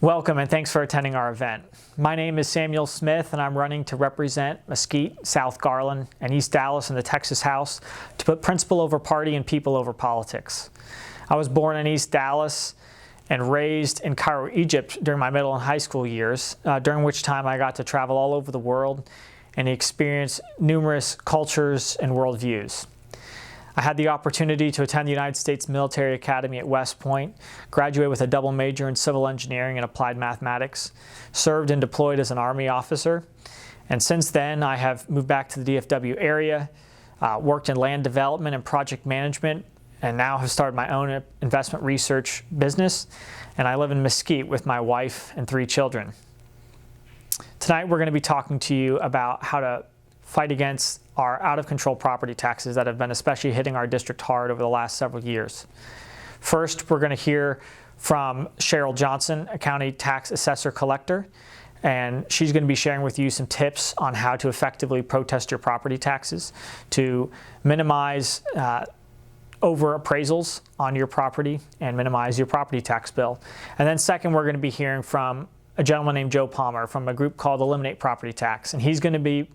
Welcome and thanks for attending our event. My name is Samuel Smith and I'm running to represent Mesquite, South Garland, and East Dallas in the Texas House to put principle over party and people over politics. I was born in East Dallas and raised in Cairo, Egypt during my middle and high school years, during which time I got to travel all over the world and experience numerous cultures and worldviews. I had the opportunity to attend the United States Military Academy at West Point, graduate with a double major in civil engineering and applied mathematics, served and deployed as an Army officer, and since then I have moved back to the DFW area, worked in land development and project management, and now have started my own investment research business, and I live in Mesquite with my wife and 3 children. Tonight we're going to be talking to you about how to fight against our out-of-control property taxes that have been especially hitting our district hard over the last several years. First, we're going to hear from Cheryl Johnson, a county tax assessor-collector, and she's going to be sharing with you some tips on how to effectively protest your property taxes to minimize over appraisals on your property and minimize your property tax bill. And then second, we're going to be hearing from a gentleman named Joe Palmer from a group called Eliminate Property Tax, and he's going to be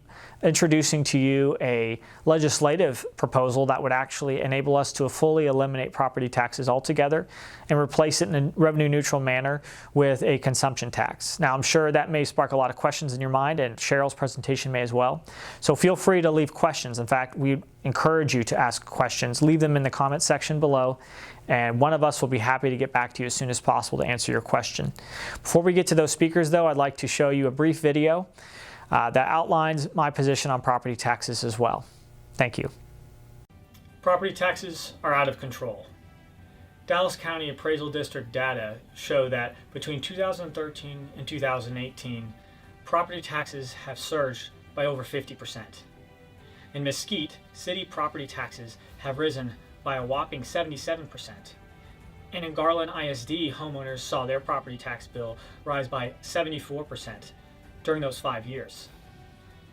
introducing to you a legislative proposal that would actually enable us to fully eliminate property taxes altogether and replace it in a revenue neutral manner with a consumption tax. Now, I'm sure that may spark a lot of questions in your mind, and Cheryl's presentation may as well. So feel free to leave questions. In fact, we encourage you to ask questions. Leave them in the comment section below, and one of us will be happy to get back to you as soon as possible to answer your question. Before we get to those speakers, though, I'd like to show you a brief video that outlines my position on property taxes as well. Thank you. Property taxes are out of control. Dallas County Appraisal District data show that between 2013 and 2018, property taxes have surged by over 50%. In Mesquite, city property taxes have risen by a whopping 77%. And in Garland ISD, homeowners saw their property tax bill rise by 74% during those 5 years.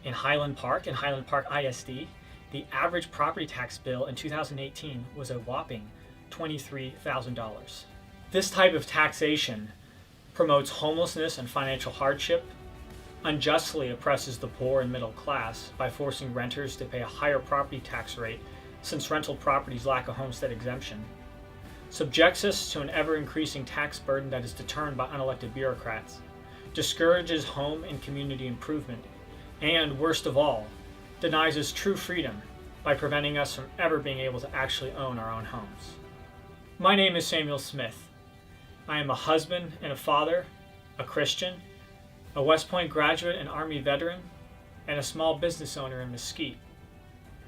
In Highland Park and Highland Park ISD, the average property tax bill in 2018 was a whopping $23,000. This type of taxation promotes homelessness and financial hardship, unjustly oppresses the poor and middle class by forcing renters to pay a higher property tax rate since rental properties lack a homestead exemption, subjects us to an ever-increasing tax burden that is determined by unelected bureaucrats, discourages home and community improvement, and worst of all, denies us true freedom by preventing us from ever being able to actually own our own homes. My name is Samuel Smith. I am a husband and a father, a Christian, a West Point graduate and Army veteran, and a small business owner in Mesquite.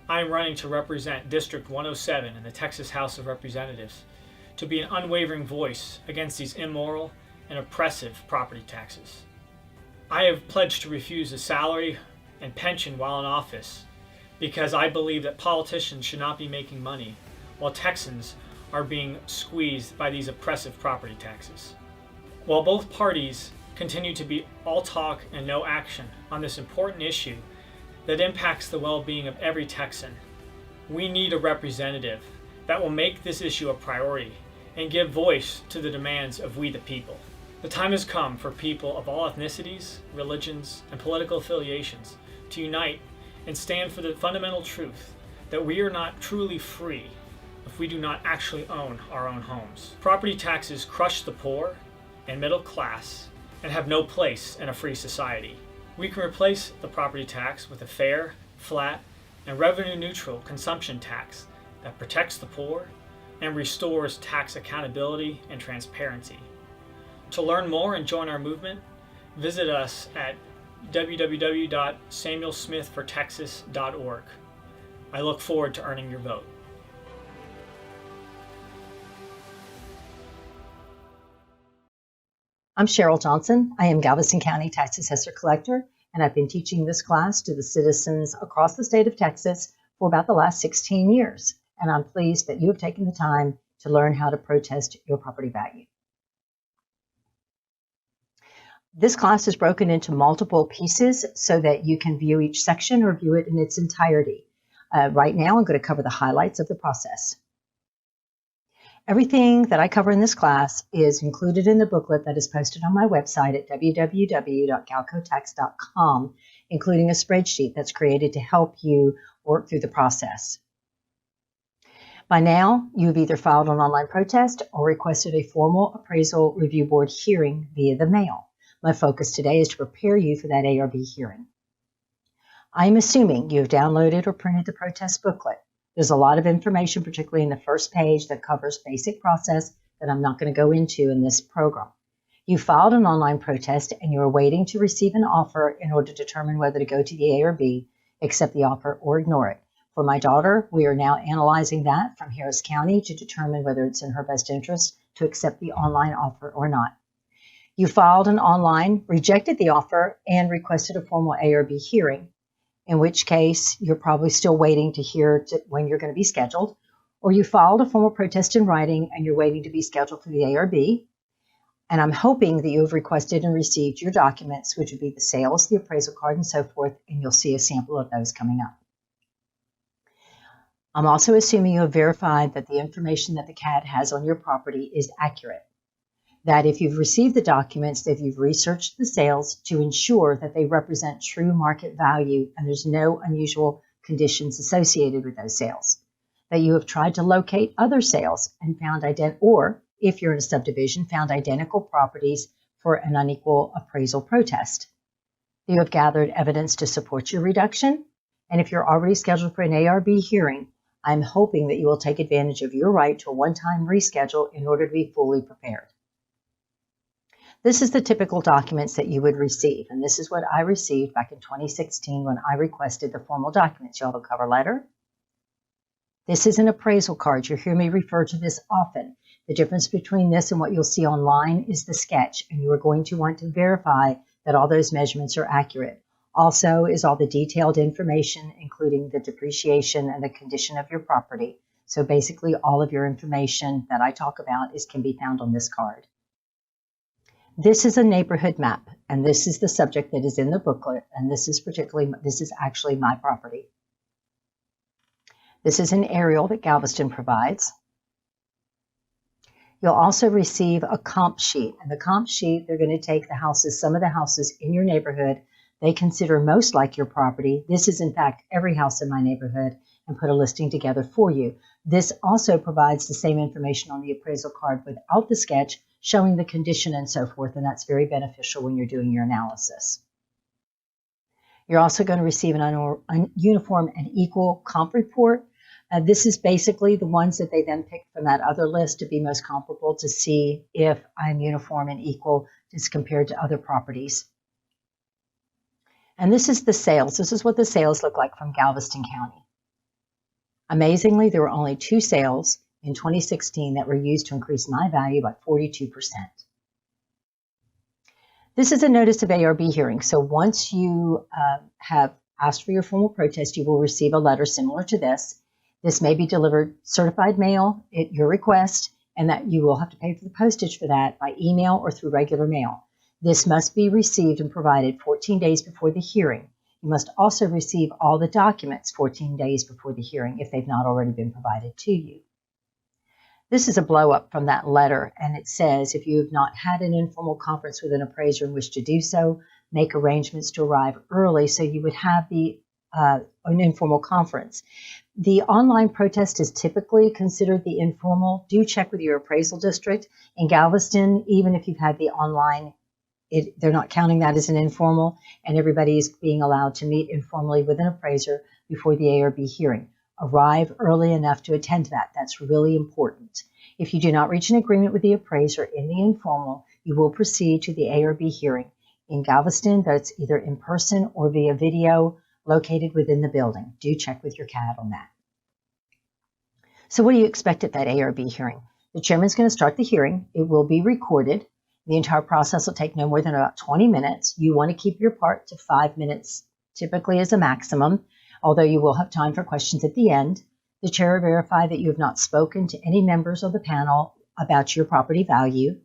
I am running to represent District 107 in the Texas House of Representatives to be an unwavering voice against these immoral and oppressive property taxes. I have pledged to refuse a salary and pension while in office because I believe that politicians should not be making money while Texans are being squeezed by these oppressive property taxes. While both parties continue to be all talk and no action on this important issue that impacts the well-being of every Texan, we need a representative that will make this issue a priority and give voice to the demands of we the people. The time has come for people of all ethnicities, religions, and political affiliations to unite and stand for the fundamental truth that we are not truly free if we do not actually own our own homes. Property taxes crush the poor and middle class and have no place in a free society. We can replace the property tax with a fair, flat, and revenue-neutral consumption tax that protects the poor and restores tax accountability and transparency. To learn more and join our movement, visit us at www.samuelsmithfortexas.org. I look forward to earning your vote. I'm Cheryl Johnson. I am Galveston County Tax Assessor-Collector, and I've been teaching this class to the citizens across the state of Texas for about the last 16 years. And I'm pleased that you have taken the time to learn how to protest your property value. This class is broken into multiple pieces so that you can view each section or view it in its entirety. Right now, I'm going to cover the highlights of the process. Everything that I cover in this class is included in the booklet that is posted on my website at www.galcotax.com, including a spreadsheet that's created to help you work through the process. By now, you've either filed an online protest or requested a formal appraisal review board hearing via the mail. My focus today is to prepare you for that ARB hearing. I'm assuming you've downloaded or printed the protest booklet. There's a lot of information, particularly in the first page, that covers basic process that I'm not going to go into in this program. You filed an online protest and you are waiting to receive an offer in order to determine whether to go to the ARB, accept the offer, or ignore it. For my daughter, we are now analyzing that from Harris County to determine whether it's in her best interest to accept the online offer or not. You filed an online, rejected the offer, and requested a formal ARB hearing, in which case you're probably still waiting to hear when you're going to be scheduled, or you filed a formal protest in writing and you're waiting to be scheduled for the ARB. And I'm hoping that you have requested and received your documents, which would be the sales, the appraisal card, and so forth, and you'll see a sample of those coming up. I'm also assuming you have verified that the information that the CAD has on your property is accurate. That if you've received the documents, that you've researched the sales to ensure that they represent true market value and there's no unusual conditions associated with those sales. That you have tried to locate other sales and found or if you're in a subdivision, found identical properties for an unequal appraisal protest. You have gathered evidence to support your reduction, and if you're already scheduled for an ARB hearing, I'm hoping that you will take advantage of your right to a one-time reschedule in order to be fully prepared. This is the typical documents that you would receive, and this is what I received back in 2016 when I requested the formal documents. You'll have a cover letter. This is an appraisal card. You'll hear me refer to this often. The difference between this and what you'll see online is the sketch, and you are going to want to verify that all those measurements are accurate. Also is all the detailed information, including the depreciation and the condition of your property. So basically all of your information that I talk about can be found on this card. This is a neighborhood map, and this is the subject that is in the booklet, and this is actually my property. This is an aerial that Galveston provides. You'll also receive a comp sheet, and the comp sheet, they're going to take some of the houses in your neighborhood they consider most like your property. This is in fact every house in my neighborhood, and put a listing together for you. This also provides the same information on the appraisal card without the sketch, showing the condition and so forth, and that's very beneficial when you're doing your analysis. You're also going to receive an uniform and equal comp report. This is basically the ones that they then pick from that other list to be most comparable to see if I'm uniform and equal as compared to other properties. And this is the sales. This is what the sales look like from Galveston County. Amazingly, there were only 2 sales in 2016 that were used to increase my value by 42%. This is a notice of ARB hearing. So once you have asked for your formal protest, you will receive a letter similar to this. This may be delivered certified mail at your request, and that you will have to pay for the postage for that by email or through regular mail. This must be received and provided 14 days before the hearing. You must also receive all the documents 14 days before the hearing if they've not already been provided to you. This is a blow-up from that letter, and it says, if you have not had an informal conference with an appraiser and wish to do so, make arrangements to arrive early so you would have an informal conference. The online protest is typically considered the informal. Do check with your appraisal district. In Galveston, even if you've had the online, they're not counting that as an informal, and everybody is being allowed to meet informally with an appraiser before the ARB hearing. Arrive early enough to attend that. That's really important. If you do not reach an agreement with the appraiser in the informal, you will proceed to the ARB hearing. In Galveston, that's either in person or via video located within the building. Do check with your CAD on that. So what do you expect at that ARB hearing? The chairman's going to start the hearing. It will be recorded. The entire process will take no more than about 20 minutes. You want to keep your part to 5 minutes, typically as a maximum, although you will have time for questions at the end. The chair will verify that you have not spoken to any members of the panel about your property value.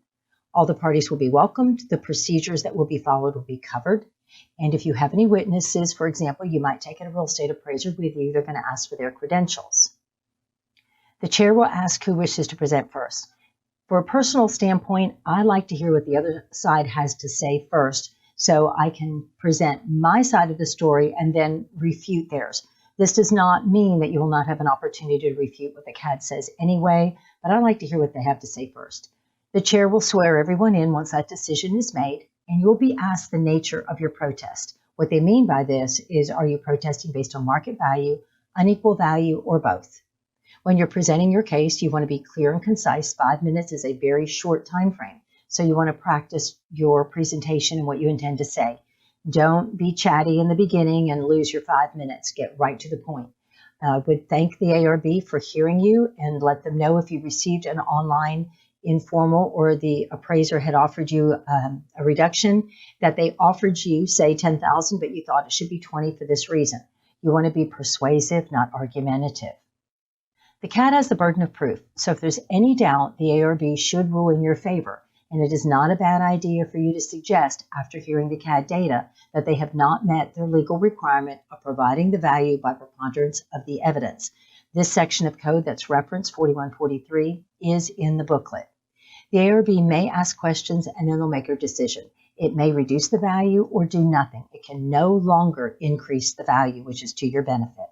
All the parties will be welcomed. The procedures that will be followed will be covered. And if you have any witnesses, for example, you might take a real estate appraiser with you. They're going to ask for their credentials. The chair will ask who wishes to present first. For a personal standpoint, I like to hear what the other side has to say first, so I can present my side of the story and then refute theirs. This does not mean that you will not have an opportunity to refute what the CAD says anyway, but I like to hear what they have to say first. The chair will swear everyone in once that decision is made, and you will be asked the nature of your protest. What they mean by this is, are you protesting based on market value, unequal value, or both? When you're presenting your case, you want to be clear and concise. 5 minutes is a very short time frame, so you want to practice your presentation and what you intend to say. Don't be chatty in the beginning and lose your 5 minutes. Get right to the point. I would thank the ARB for hearing you and let them know if you received an online informal or the appraiser had offered you a reduction, that they offered you, say, $10,000, but you thought it should be $20,000 for this reason. You want to be persuasive, not argumentative. The CAD has the burden of proof, so if there's any doubt, the ARB should rule in your favor, and it is not a bad idea for you to suggest, after hearing the CAD data, that they have not met their legal requirement of providing the value by preponderance of the evidence. This section of code that's referenced, 4143, is in the booklet. The ARB may ask questions and then they'll make a decision. It may reduce the value or do nothing. It can no longer increase the value, which is to your benefit.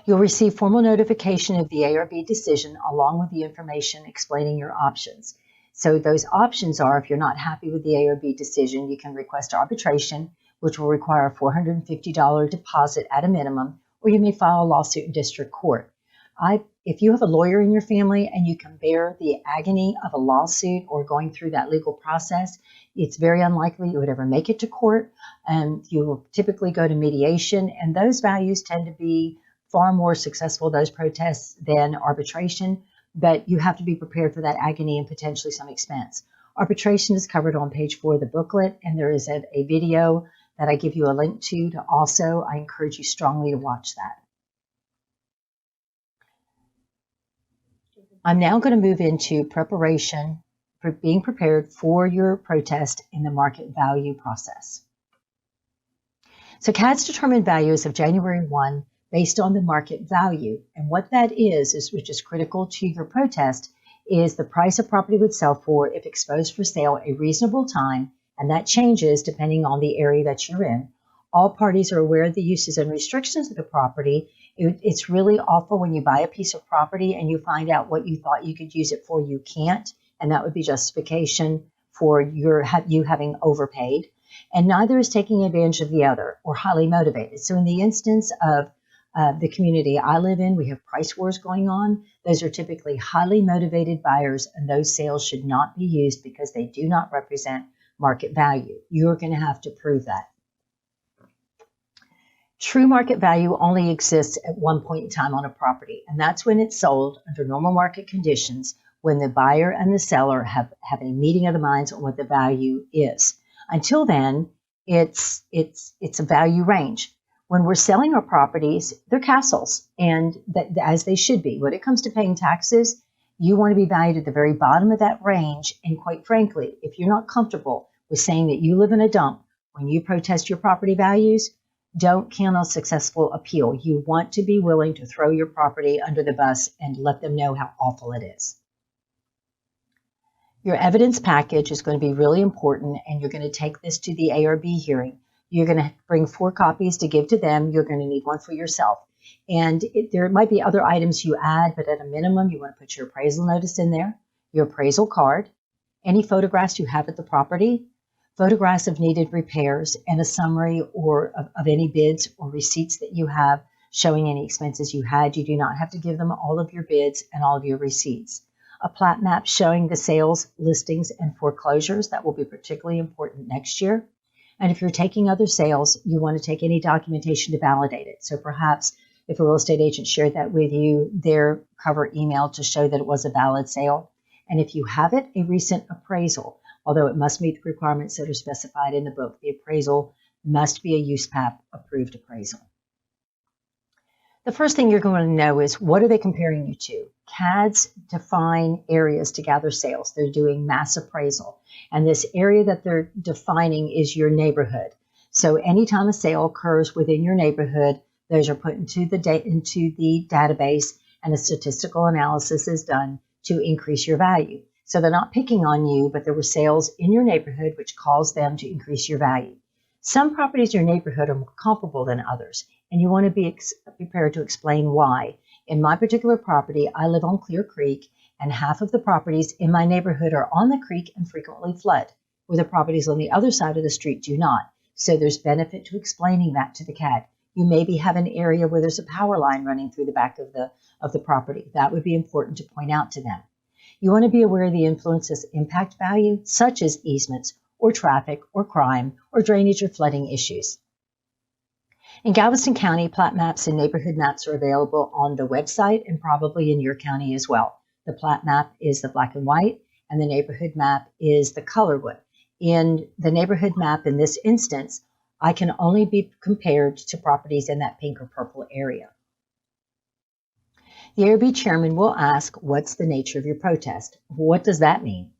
You'll receive formal notification of the ARB decision along with the information explaining your options. So those options are, if you're not happy with the ARB decision, you can request arbitration, which will require a $450 deposit at a minimum, or you may file a lawsuit in district court. If you have a lawyer in your family and you can bear the agony of a lawsuit or going through that legal process, it's very unlikely you would ever make it to court, and you will typically go to mediation, and those values tend to be far more successful, those protests, than arbitration, but you have to be prepared for that agony and potentially some expense. Arbitration is covered on page 4 of the booklet, and there is a video that I give you a link to also. I encourage you strongly to watch that. I'm now going to move into preparation for being prepared for your protest in the market value process. So CAD's determined value is of January 1 based on the market value. And what that is, which is critical to your protest, is the price a property would sell for if exposed for sale a reasonable time, and that changes depending on the area that you're in. All parties are aware of the uses and restrictions of the property. It's really awful when you buy a piece of property and you find out what you thought you could use it for, you can't, and that would be justification for you having overpaid. And neither is taking advantage of the other or highly motivated. So in the instance of the community I live in, we have price wars going on. Those are typically highly motivated buyers, and those sales should not be used because they do not represent market value. You're going to have to prove that. True market value only exists at one point in time on a property, and that's when it's sold under normal market conditions, when the buyer and the seller have a meeting of the minds on what the value is. Until then, it's a value range. When we're selling our properties, they're castles, and as they should be. When it comes to paying taxes, you want to be valued at the very bottom of that range, and quite frankly, if you're not comfortable with saying that you live in a dump when you protest your property values, don't count on successful appeal. You want to be willing to throw your property under the bus and let them know how awful it is. Your evidence package is going to be really important, and you're going to take this to the ARB hearing. You're going to bring 4 copies to give to them. You're going to need one for yourself. And there might be other items you add, but at a minimum, you want to put your appraisal notice in there, your appraisal card, any photographs you have at the property, photographs of needed repairs, and a summary of any bids or receipts that you have showing any expenses you had. You do not have to give them all of your bids and all of your receipts. A plat map showing the sales, listings, and foreclosures. That will be particularly important next year. And if you're taking other sales, you want to take any documentation to validate it. So perhaps if a real estate agent shared that with you, their cover email to show that it was a valid sale. And if you have it, a recent appraisal. Although it must meet the requirements that are specified in the book, the appraisal must be a USPAP approved appraisal. The first thing you're going to know is, what are they comparing you to? CADs define areas to gather sales. They're doing mass appraisal. And this area that they're defining is your neighborhood. So anytime a sale occurs within your neighborhood, those are put into the database, and a statistical analysis is done to increase your value. So they're not picking on you, but there were sales in your neighborhood which caused them to increase your value. Some properties in your neighborhood are more comparable than others, and you want to be prepared to explain why. In my particular property, I live on Clear Creek, and half of the properties in my neighborhood are on the creek and frequently flood, where the properties on the other side of the street do not. So there's benefit to explaining that to the CAD. You maybe have an area where there's a power line running through the back of the property. That would be important to point out to them. You want to be aware of the influences impact value, such as easements, or traffic, or crime, or drainage or flooding issues. In Galveston County, plat maps and neighborhood maps are available on the website and probably in your county as well. The plat map is the black and white, and the neighborhood map is the color one. In the neighborhood map in this instance, I can only be compared to properties in that pink or purple area. The ARB chairman will ask, what's the nature of your protest? What does that mean?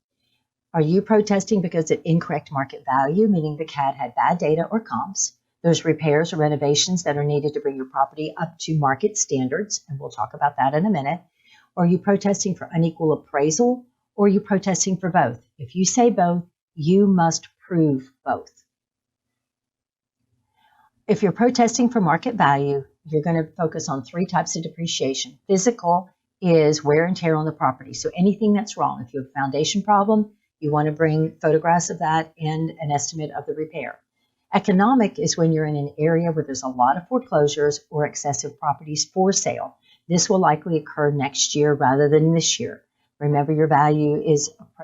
Are you protesting because of incorrect market value, meaning the CAD had bad data or comps? There's repairs or renovations that are needed to bring your property up to market standards, and we'll talk about that in a minute. Or are you protesting for unequal appraisal, or are you protesting for both? If you say both, you must prove both. If you're protesting for market value, you're going to focus on three types of depreciation. Physical is wear and tear on the property. So anything that's wrong, if you have a foundation problem, you want to bring photographs of that and an estimate of the repair. Economic is when you're in an area where there's a lot of foreclosures or excessive properties for sale. This will likely occur next year rather than this year. Remember, your value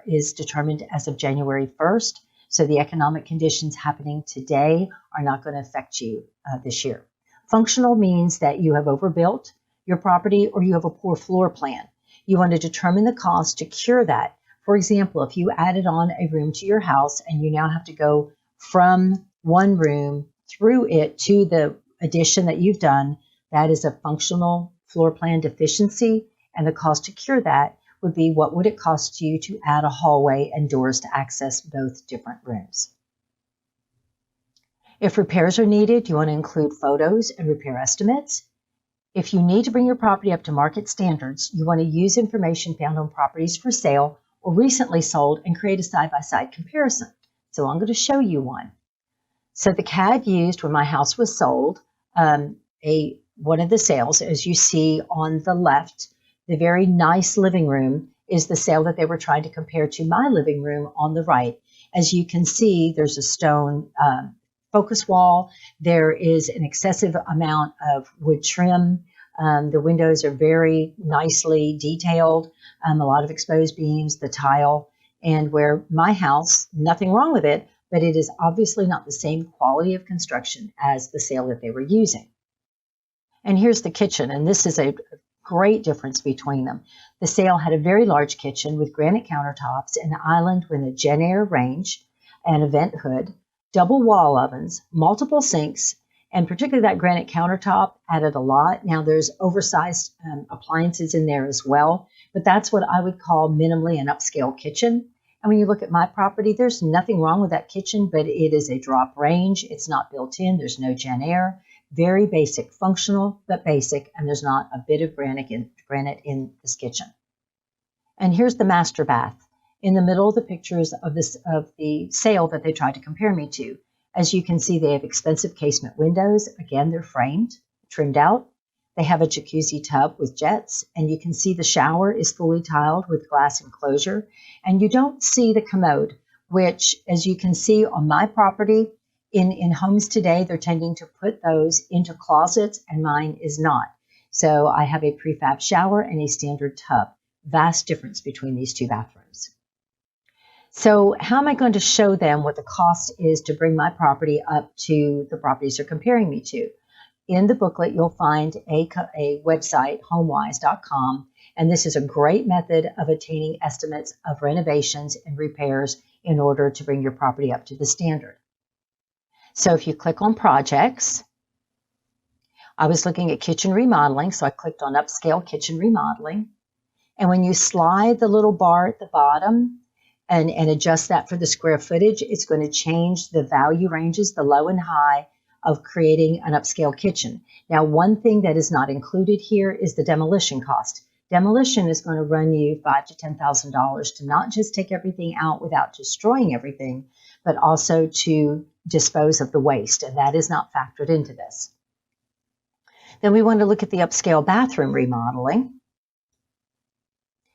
is determined as of January 1st, so the economic conditions happening today are not going to affect you this year. Functional means that you have overbuilt your property or you have a poor floor plan. You want to determine the cost to cure that. For example, if you added on a room to your house and you now have to go from one room through it to the addition that you've done, that is a functional floor plan deficiency, and the cost to cure that would be what would it cost you to add a hallway and doors to access both different rooms. If repairs are needed, you want to include photos and repair estimates. If you need to bring your property up to market standards, you want to use information found on properties for sale or recently sold and create a side-by-side comparison. So I'm going to show you one. So the CAD used when my house was sold, one of the sales, as you see on the left, the very nice living room is the sale that they were trying to compare to my living room on the right. As you can see, there's a stone focus wall. There is an excessive amount of wood trim. The windows are very nicely detailed, a lot of exposed beams, the tile, and where my house, nothing wrong with it, but it is obviously not the same quality of construction as the sale that they were using. And here's the kitchen, and this is a great difference between them. The sale had a very large kitchen with granite countertops, an island with a Genair range, and a vent hood, double wall ovens, multiple sinks, and particularly that granite countertop added a lot. Now there's oversized appliances in there as well, but that's what I would call minimally an upscale kitchen. And when you look at my property, there's nothing wrong with that kitchen, but it is a drop range. It's not built in. There's no Genair. Very basic, functional, but basic, and there's not a bit of granite in this kitchen. And here's the master bath. In the middle of the pictures of the sale that they tried to compare me to. As you can see, they have expensive casement windows. Again, they're framed, trimmed out. They have a jacuzzi tub with jets, and you can see the shower is fully tiled with glass enclosure. And you don't see the commode, which, as you can see on my property, in homes today, they're tending to put those into closets, and mine is not. So I have a prefab shower and a standard tub. Vast difference between these two bathrooms. So how am I going to show them what the cost is to bring my property up to the properties they're comparing me to? In the booklet, you'll find a website, homewise.com, and this is a great method of obtaining estimates of renovations and repairs in order to bring your property up to the standard. So if you click on projects, I was looking at kitchen remodeling, so I clicked on upscale kitchen remodeling. And when you slide the little bar at the bottom and adjust that for the square footage, it's going to change the value ranges, the low and high, of creating an upscale kitchen. Now, one thing that is not included here is the demolition cost. Demolition is going to run you $5,000 to $10,000 to not just take everything out without destroying everything, but also to dispose of the waste, and that is not factored into this. Then we want to look at the upscale bathroom remodeling.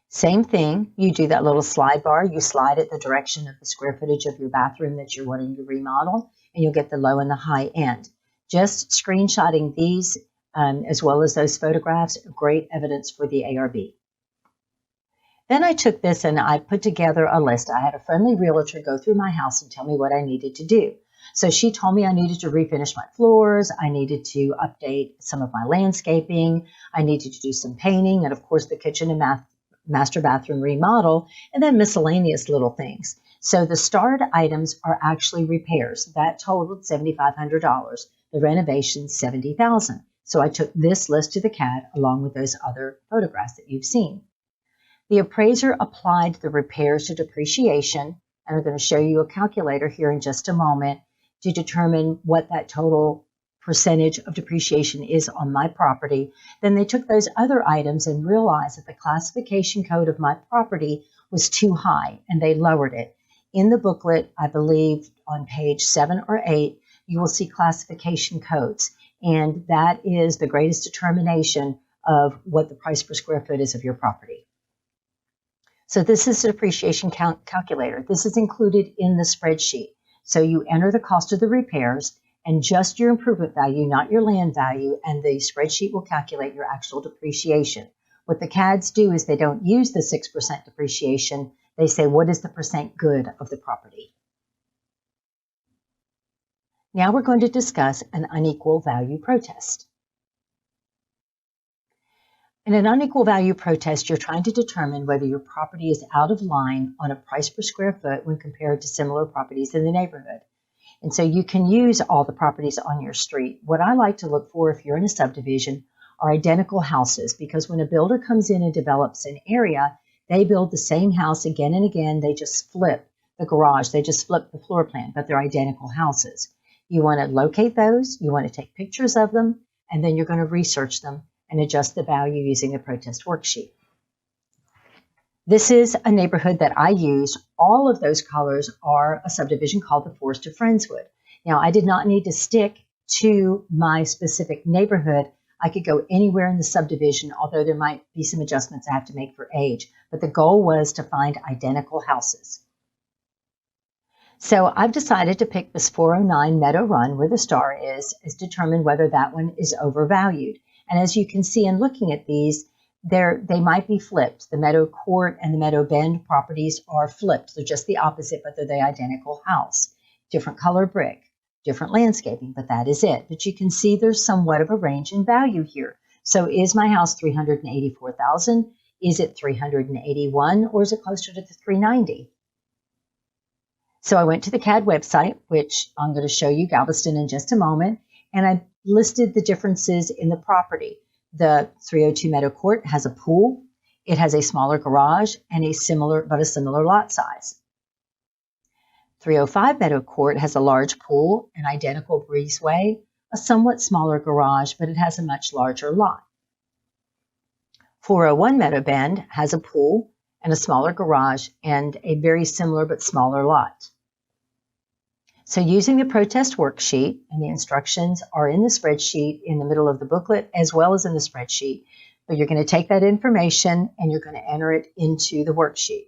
Same thing, you do that little slide bar, you slide it the direction of the square footage of your bathroom that you're wanting to remodel, and you'll get the low and the high end. Just screenshotting these as well as those photographs, great evidence for the ARB. Then I took this and I put together a list. I had a friendly realtor go through my house and tell me what I needed to do. So she told me I needed to refinish my floors, I needed to update some of my landscaping, I needed to do some painting, and of course the kitchen and master bathroom remodel, and then miscellaneous little things. So the starred items are actually repairs. That totaled $7,500. The renovation, $70,000. So I took this list to the CAD along with those other photographs that you've seen. The appraiser applied the repairs to depreciation, and I'm going to show you a calculator here in just a moment to determine what that total percentage of depreciation is on my property. Then they took those other items and realized that the classification code of my property was too high, and they lowered it. In the booklet, I believe on page 7 or 8, you will see classification codes, and that is the greatest determination of what the price per square foot is of your property. So this is the depreciation calculator. This is included in the spreadsheet. So you enter the cost of the repairs and just your improvement value, not your land value, and the spreadsheet will calculate your actual depreciation. What the CADs do is they don't use the 6% depreciation. They say, what is the percent good of the property? Now we're going to discuss an unequal value protest. In an unequal value protest, you're trying to determine whether your property is out of line on a price per square foot when compared to similar properties in the neighborhood. And so you can use all the properties on your street. What I like to look for if you're in a subdivision are identical houses, because when a builder comes in and develops an area, they build the same house again and again. They just flip the garage. They just flip the floor plan, but they're identical houses. You want to locate those. You want to take pictures of them, and then you're going to research them and adjust the value using the protest worksheet. This is a neighborhood that I use. All of those colors are a subdivision called the Forest of Friendswood. Now, I did not need to stick to my specific neighborhood. I could go anywhere in the subdivision, although there might be some adjustments I have to make for age. But the goal was to find identical houses. So I've decided to pick this 409 Meadow Run, where the star is determine whether that one is overvalued. And as you can see in looking at these, they might be flipped. The Meadow Court and the Meadow Bend properties are flipped. They're just the opposite, but they're the identical house. Different color brick, different landscaping, but that is it. But you can see there's somewhat of a range in value here. So is my house $384,000? Is it $381,000, or is it closer to the $390,000? So I went to the CAD website, which I'm going to show you Galveston in just a moment, and I listed the differences in the property. The 302 Meadow Court has a pool, it has a smaller garage, and a similar lot size. 305 Meadow Court has a large pool, an identical breezeway, a somewhat smaller garage, but it has a much larger lot. 401 Meadow Bend has a pool and a smaller garage and a very similar but smaller lot. So using the protest worksheet, and the instructions are in the spreadsheet in the middle of the booklet as well as in the spreadsheet, but you're going to take that information and you're going to enter it into the worksheet.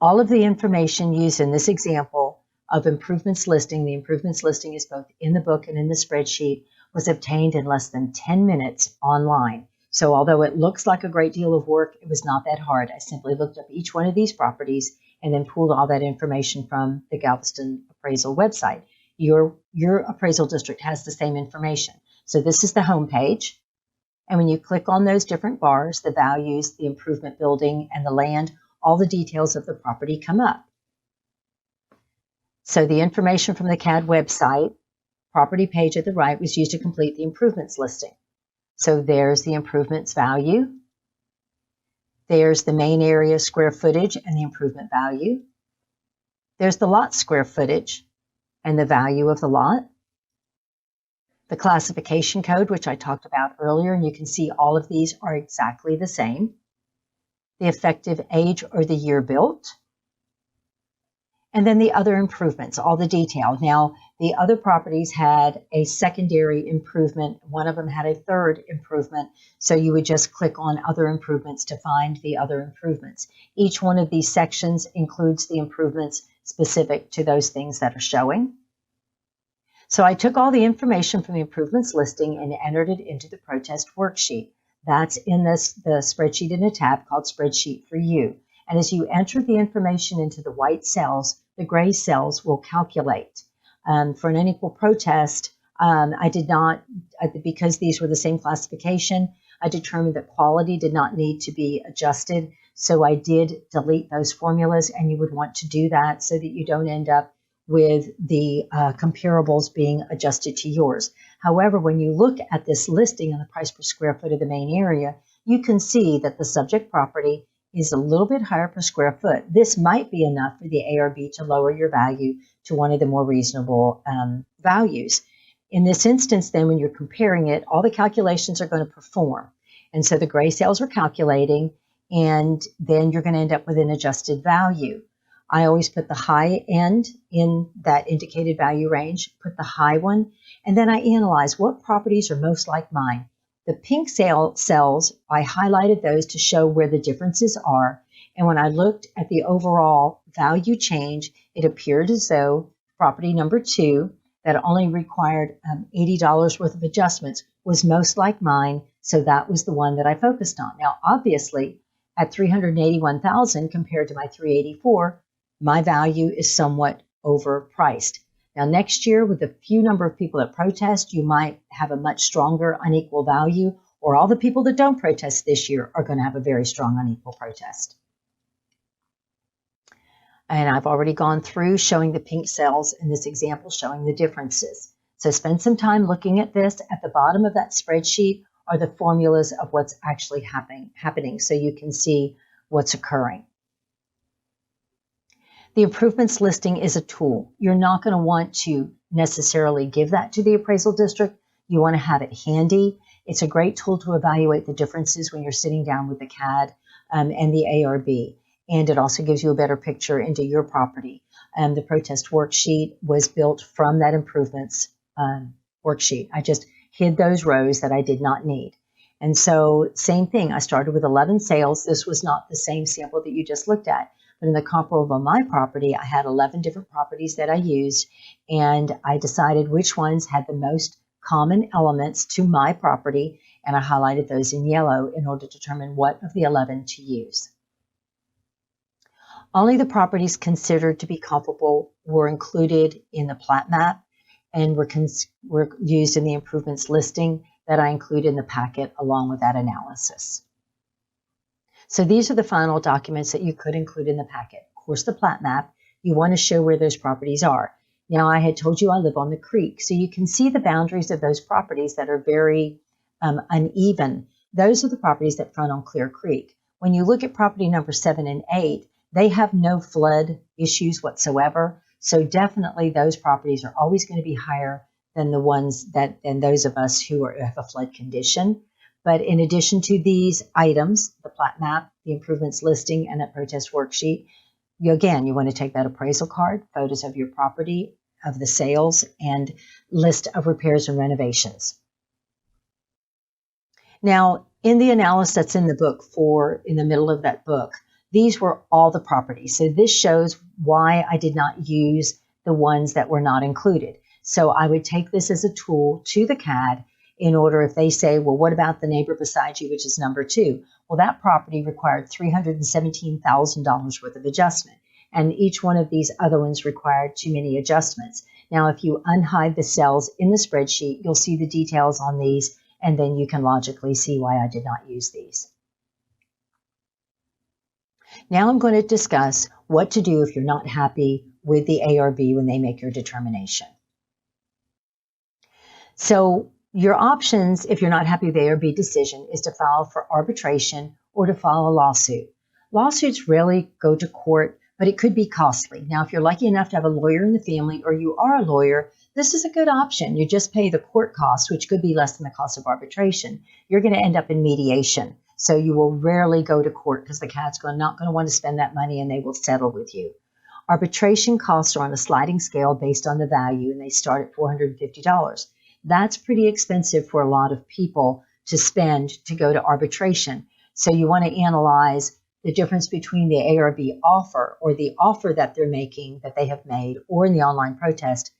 All of the information used in this example of improvements listing, the improvements listing is both in the book and in the spreadsheet, was obtained in less than 10 minutes online. So although it looks like a great deal of work, it was not that hard. I simply looked up each one of these properties and then pulled all that information from the Galveston appraisal website. Your appraisal district has the same information. So this is the home page. And when you click on those different bars, the values, the improvement building, and the land, all the details of the property come up. So the information from the CAD website, property page at the right, was used to complete the improvements listing. So there's the improvements value. There's the main area square footage and the improvement value. There's the lot square footage and the value of the lot. The classification code, which I talked about earlier, and you can see all of these are exactly the same. The effective age or the year built. And then the other improvements, all the detail. Now, the other properties had a secondary improvement. One of them had a third improvement. So you would just click on other improvements to find the other improvements. Each one of these sections includes the improvements specific to those things that are showing. So I took all the information from the improvements listing and entered it into the protest worksheet. That's in the spreadsheet in a tab called Spreadsheet for You. And as you enter the information into the white cells, the gray cells will calculate. For an unequal protest, I did not, because these were the same classification, I determined that quality did not need to be adjusted. So I did delete those formulas, and you would want to do that so that you don't end up with the comparables being adjusted to yours. However, when you look at this listing on the price per square foot of the main area, you can see that the subject property is a little bit higher per square foot. This might be enough for the ARB to lower your value to one of the more reasonable values. In this instance, then, when you're comparing it, all the calculations are going to perform. And so the gray cells are calculating, and then you're going to end up with an adjusted value. I always put the high end in that indicated value range, put the high one, and then I analyze what properties are most like mine. The pink cells, I highlighted those to show where the differences are. And when I looked at the overall value change, it appeared as though property number 2, that only required $80 worth of adjustments, was most like mine. So that was the one that I focused on. Now, obviously, at $381,000 compared to my $384,000, my value is somewhat overpriced. Now, next year, with the few number of people that protest, you might have a much stronger unequal value, or all the people that don't protest this year are going to have a very strong unequal protest. And I've already gone through showing the pink cells in this example, showing the differences. So spend some time looking at this. At the bottom of that spreadsheet are the formulas of what's actually happening, so you can see what's occurring. The improvements listing is a tool. You're not going to want to necessarily give that to the appraisal district. You want to have it handy. It's a great tool to evaluate the differences when you're sitting down with the CAD and the ARB. And it also gives you a better picture into your property. The protest worksheet was built from that improvements worksheet. I just hid those rows that I did not need. And so same thing, I started with 11 sales. This was not the same sample that you just looked at. But in the comparable of my property, I had 11 different properties that I used, and I decided which ones had the most common elements to my property, and I highlighted those in yellow in order to determine what of the 11 to use. Only the properties considered to be comparable were included in the plat map and were used in the improvements listing that I include in the packet along with that analysis. So these are the final documents that you could include in the packet. Of course, the plat map, you want to show where those properties are. Now, I had told you I live on the creek, so you can see the boundaries of those properties that are very uneven. Those are the properties that front on Clear Creek. When you look at property number 7 and 8, they have no flood issues whatsoever. So definitely those properties are always going to be higher than the ones than those of us who have a flood condition. But in addition to these items, the plat map, the improvements listing, and that protest worksheet, you want to take that appraisal card, photos of your property, of the sales, and list of repairs and renovations. Now, in the analysis that's in the book in the middle of that book, these were all the properties. So this shows why I did not use the ones that were not included. So I would take this as a tool to the CAD in order, if they say, well, what about the neighbor beside you, which is number 2? Well, that property required $317,000 worth of adjustment. And each one of these other ones required too many adjustments. Now, if you unhide the cells in the spreadsheet, you'll see the details on these, and then you can logically see why I did not use these. Now I'm going to discuss what to do if you're not happy with the ARB when they make your determination. So your options, if you're not happy with the ARB decision, is to file for arbitration or to file a lawsuit. Lawsuits rarely go to court but it could be costly. Now, if you're lucky enough to have a lawyer in the family or you are a lawyer, this is a good option. You just pay the court costs, which could be less than the cost of arbitration. You're going to end up in mediation. So you will rarely go to court because the CAD's not going to want to spend that money and they will settle with you. Arbitration costs are on a sliding scale based on the value, and they start at $450. That's pretty expensive for a lot of people to spend to go to arbitration. So you want to analyze the difference between the ARB offer or the offer that they're making, that they have made, or in the online protest.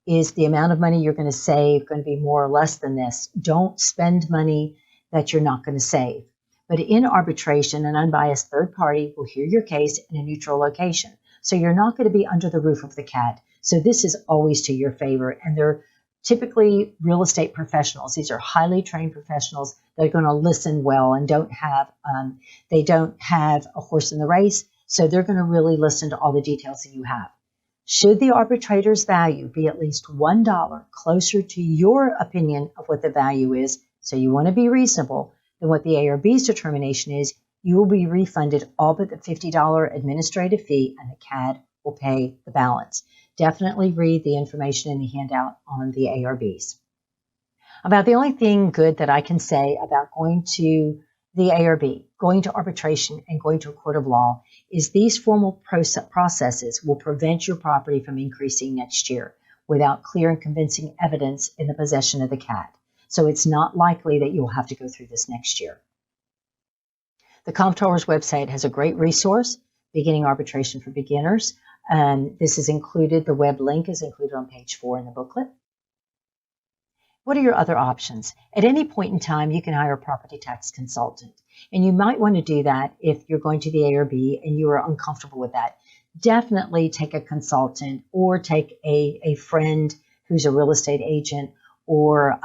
Is the amount of money you're going to save going to be more or less than this? Don't spend money that you're not going to save. But in arbitration, an unbiased third party will hear your case in a neutral location. So you're not going to be under the roof of the CAD. So this is always to your favor. And they're typically real estate professionals. These are highly trained professionals that are going to listen well and they don't have a horse in the race. So they're going to really listen to all the details that you have. Should the arbitrator's value be at least $1 closer to your opinion of what the value is, so you want to be reasonable, than what the ARB's determination is, you will be refunded all but the $50 administrative fee, and the CAD will pay the balance. Definitely read the information in the handout on the ARBs. About the only thing good that I can say about going to the ARB, going to arbitration, and going to a court of law is these formal processes will prevent your property from increasing next year without clear and convincing evidence in the possession of the CAD. So it's not likely that you'll have to go through this next year. The Comptroller's website has a great resource, Beginning Arbitration for Beginners. This is included, the web link is included on page 4 in the booklet. What are your other options? At any point in time, you can hire a property tax consultant. And you might want to do that if you're going to the ARB and you are uncomfortable with that. Definitely take a consultant or take a friend who's a real estate agent or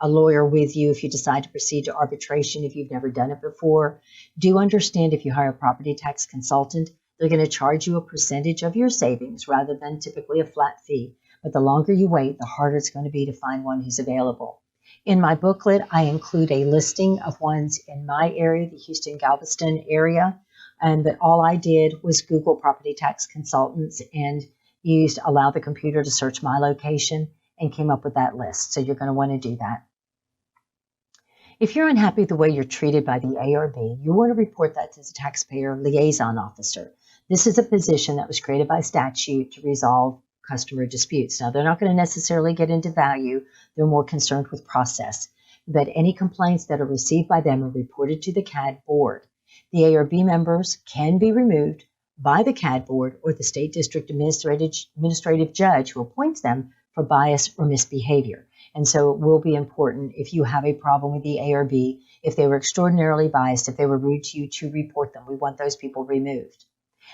a lawyer with you if you decide to proceed to arbitration if you've never done it before. Do understand if you hire a property tax consultant, they're going to charge you a percentage of your savings rather than typically a flat fee. But the longer you wait, the harder it's going to be to find one who's available. In my booklet, I include a listing of ones in my area, the Houston-Galveston area, and that all I did was Google property tax consultants and allowed the computer to search my location and came up with that list. So you're going to want to do that. If you're unhappy with the way you're treated by the ARB, you want to report that to the taxpayer liaison officer. This is a position that was created by statute to resolve customer disputes. Now, they're not going to necessarily get into value. They're more concerned with process. But any complaints that are received by them are reported to the CAD board. The ARB members can be removed by the CAD board or the state district administrative judge who appoints them for bias or misbehavior. And so it will be important if you have a problem with the ARB, if they were extraordinarily biased, if they were rude to you, to report them. We want those people removed.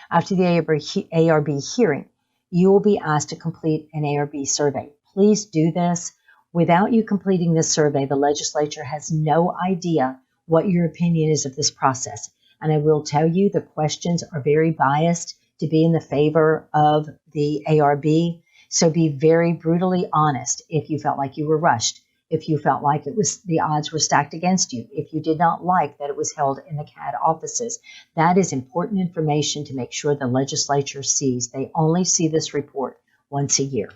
After the ARB hearing, you will be asked to complete an ARB survey. Please do this. Without you completing this survey, the legislature has no idea what your opinion is of this process. And I will tell you the questions are very biased to be in the favor of the ARB. So be very brutally honest if you felt like you were rushed, if you felt like the odds were stacked against you, if you did not like that it was held in the CAD offices. That is important information to make sure the legislature sees. They only see this report once a year.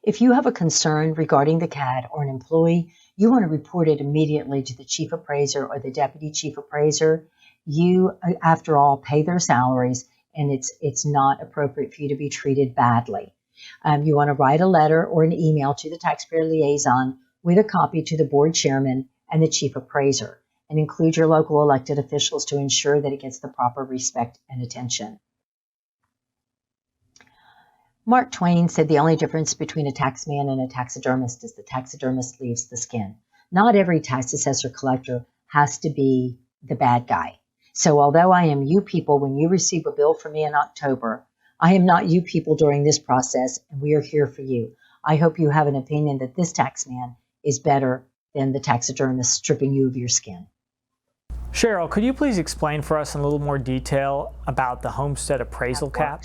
If you have a concern regarding the CAD or an employee, you want to report it immediately to the chief appraiser or the deputy chief appraiser. You, after all, pay their salaries, and it's not appropriate for you to be treated badly. You want to write a letter or an email to the taxpayer liaison with a copy to the board chairman and the chief appraiser, and include your local elected officials to ensure that it gets the proper respect and attention. Mark Twain said the only difference between a taxman and a taxidermist is the taxidermist leaves the skin. Not every tax assessor collector has to be the bad guy. So although I am you people when you receive a bill from me in October, I am not you people during this process, and we are here for you. I hope you have an opinion that this taxman is better than the taxidermist stripping you of your skin. Cheryl, could you please explain for us in a little more detail about the homestead appraisal cap?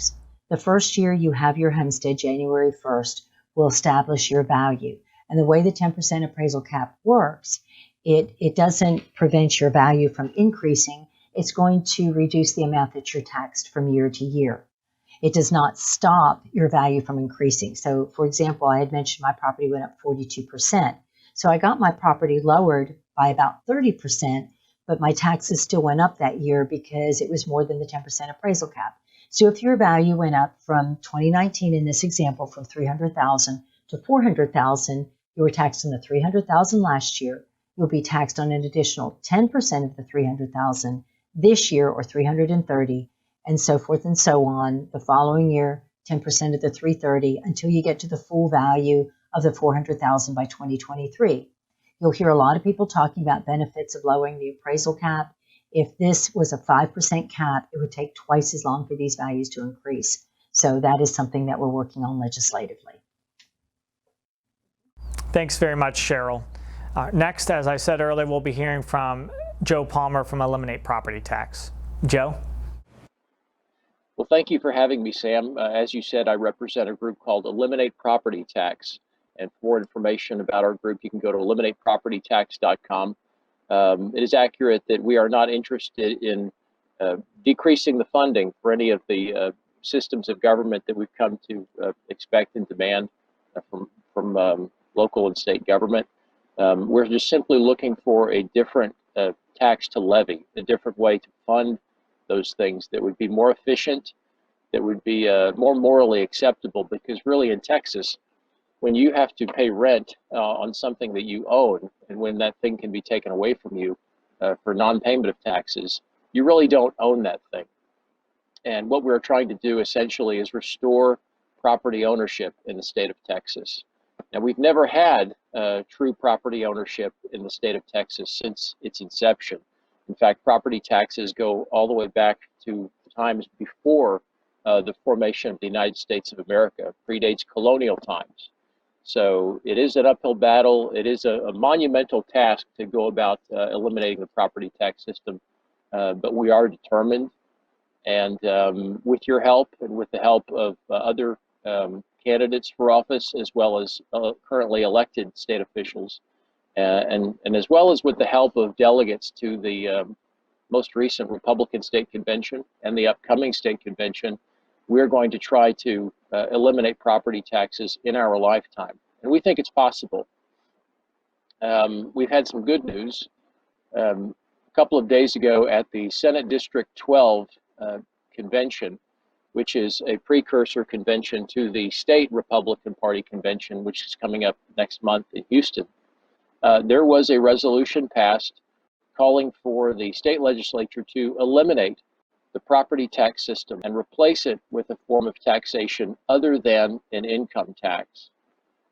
The first year you have your homestead, January 1st, will establish your value. And the way the 10% appraisal cap works, it doesn't prevent your value from increasing. it's going to reduce the amount that you're taxed from year to year. It does not stop your value from increasing. So, for example, I had mentioned my property went up 42%. So I got my property lowered by about 30%, but my taxes still went up that year because it was more than the 10% appraisal cap. So if your value went up from 2019 in this example from 300,000 to 400,000, you were taxed on the 300,000 last year. You'll be taxed on an additional 10% of the 300,000 this year, or 330, and so forth and so on. The following year, 10% of the 330, until you get to the full value of the 400,000 by 2023. You'll hear a lot of people talking about benefits of lowering the appraisal cap. If this was a 5% cap, it would take twice as long for these values to increase. So that is something that we're working on legislatively. Thanks very much, Cheryl. Next, as I said earlier, we'll be hearing from Joe Palmer from Eliminate Property Tax. Joe? Well, thank you for having me, Sam. As you said, I represent a group called Eliminate Property Tax. And for more information about our group, you can go to eliminatepropertytax.com. It is accurate that we are not interested in decreasing the funding for any of the systems of government that we've come to expect and demand from local and state government. We're just simply looking for a different tax to levy, a different way to fund those things that would be more efficient, that would be more morally acceptable, because really in Texas, when you have to pay rent on something that you own, and when that thing can be taken away from you for non-payment of taxes, you really don't own that thing. And what we're trying to do essentially is restore property ownership in the state of Texas. Now, we've never had true property ownership in the state of Texas since its inception. In fact, property taxes go all the way back to times before the formation of the United States of America, predates colonial times. So it is an uphill battle. It is a monumental task to go about eliminating the property tax system, but we are determined. And with your help and with the help of other candidates for office, as well as currently elected state officials, and as well as with the help of delegates to the most recent Republican state convention and the upcoming state convention, we're going to try to eliminate property taxes in our lifetime. And we think it's possible. We've had some good news. A couple of days ago at the Senate District 12 convention, which is a precursor convention to the state Republican Party convention, which is coming up next month in Houston, there was a resolution passed calling for the state legislature to eliminate the property tax system and replace it with a form of taxation other than an income tax.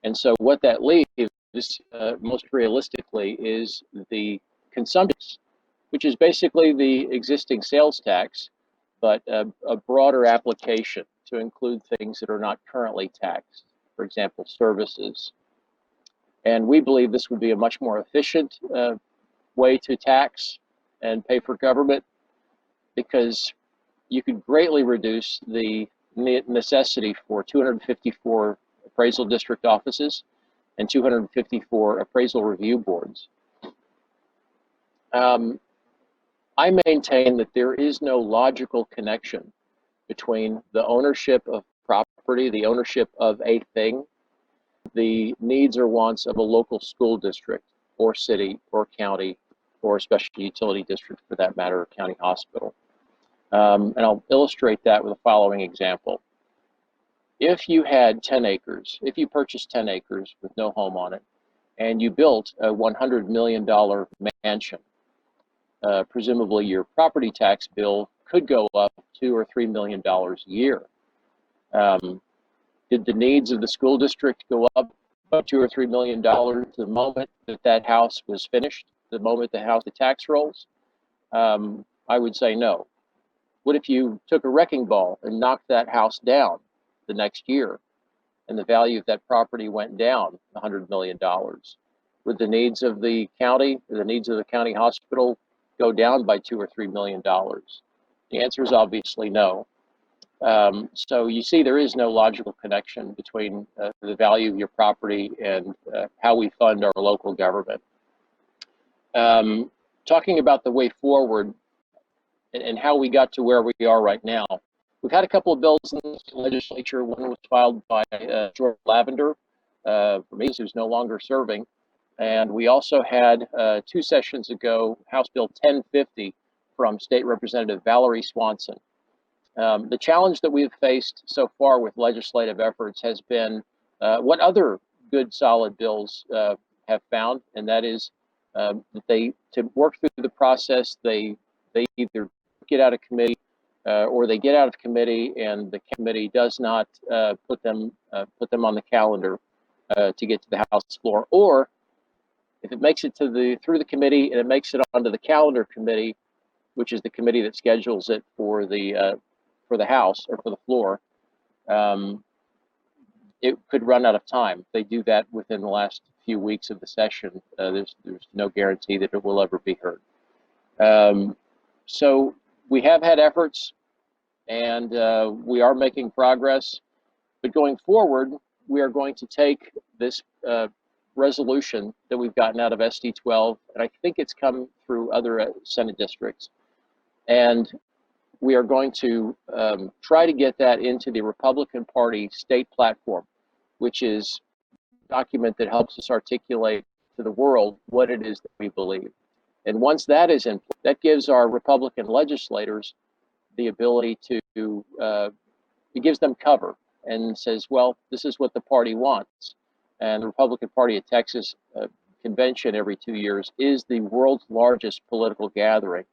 And so what that leaves, most realistically, is the consumption, which is basically the existing sales tax, but a broader application to include things that are not currently taxed, for example, services. And we believe this would be a much more efficient way to tax and pay for government, because you could greatly reduce the necessity for 254 appraisal district offices and 254 appraisal review boards. I maintain that there is no logical connection between the ownership of property, the ownership of a thing, the needs or wants of a local school district or city or county or special utility district, for that matter, or county hospital. And I'll illustrate that with the following example. If you had 10 acres, if you purchased 10 acres with no home on it, and you built a $100 million mansion, presumably your property tax bill could go up $2 or $3 million a year. Did the needs of the school district go up by $2 or $3 million the moment that house was finished, the moment the tax rolls? I would say no. What if you took a wrecking ball and knocked that house down the next year, and the value of that property went down $100 million? Would the needs of the county, or the needs of the county hospital, go down by $2 or $3 million? The answer is obviously no. So you see, there is no logical connection between the value of your property and how we fund our local government. Talking about the way forward, and how we got to where we are right now. We've had a couple of bills in the legislature. One was filed by George Lavender from East, who's no longer serving. And we also had 2 sessions ago, House Bill 1050 from State Representative Valerie Swanson. The challenge that we've faced so far with legislative efforts has been what other good, solid bills have found, and that is that to work through the process, they either get out of committee or they get out of committee and the committee does not put them on the calendar to get to the House floor, or if it makes it through the committee and it makes it onto the calendar committee, which is the committee that schedules it for the House or for the floor, it could run out of time. They do that within the last few weeks of the session. There's no guarantee that it will ever be heard. So we have had efforts, and we are making progress. But going forward, we are going to take this resolution that we've gotten out of SD 12, and I think it's come through other Senate districts, and we are going to try to get that into the Republican Party state platform, which is a document that helps us articulate to the world what it is that we believe. And once that is in place, that gives our Republican legislators the ability to, it gives them cover and says, well, this is what the party wants. And the Republican Party of Texas convention every 2 years is the world's largest political gathering.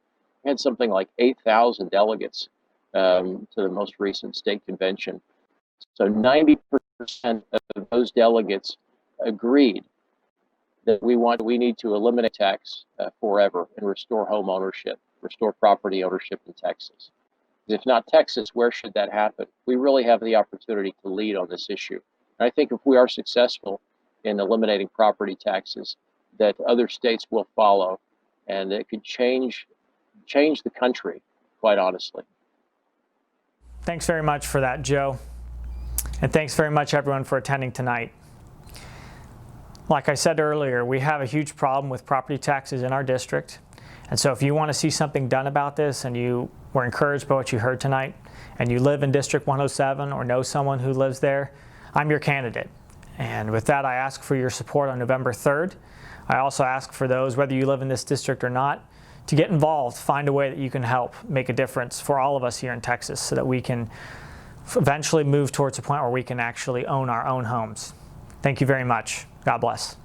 We had something like 8,000 delegates to the most recent state convention. So 90% of those delegates agreed that we need to eliminate tax forever and restore home ownership, restore property ownership in Texas. If not Texas, where should that happen? We really have the opportunity to lead on this issue. And I think if we are successful in eliminating property taxes, that other states will follow, and it could change the country, quite honestly. Thanks very much for that, Joe. And thanks very much, everyone, for attending tonight. Like I said earlier, we have a huge problem with property taxes in our district. And so if you want to see something done about this and you were encouraged by what you heard tonight, and you live in District 107 or know someone who lives there, I'm your candidate. And with that, I ask for your support on November 3rd. I also ask for those, whether you live in this district or not, to get involved, find a way that you can help make a difference for all of us here in Texas so that we can eventually move towards a point where we can actually own our own homes. Thank you very much. God bless.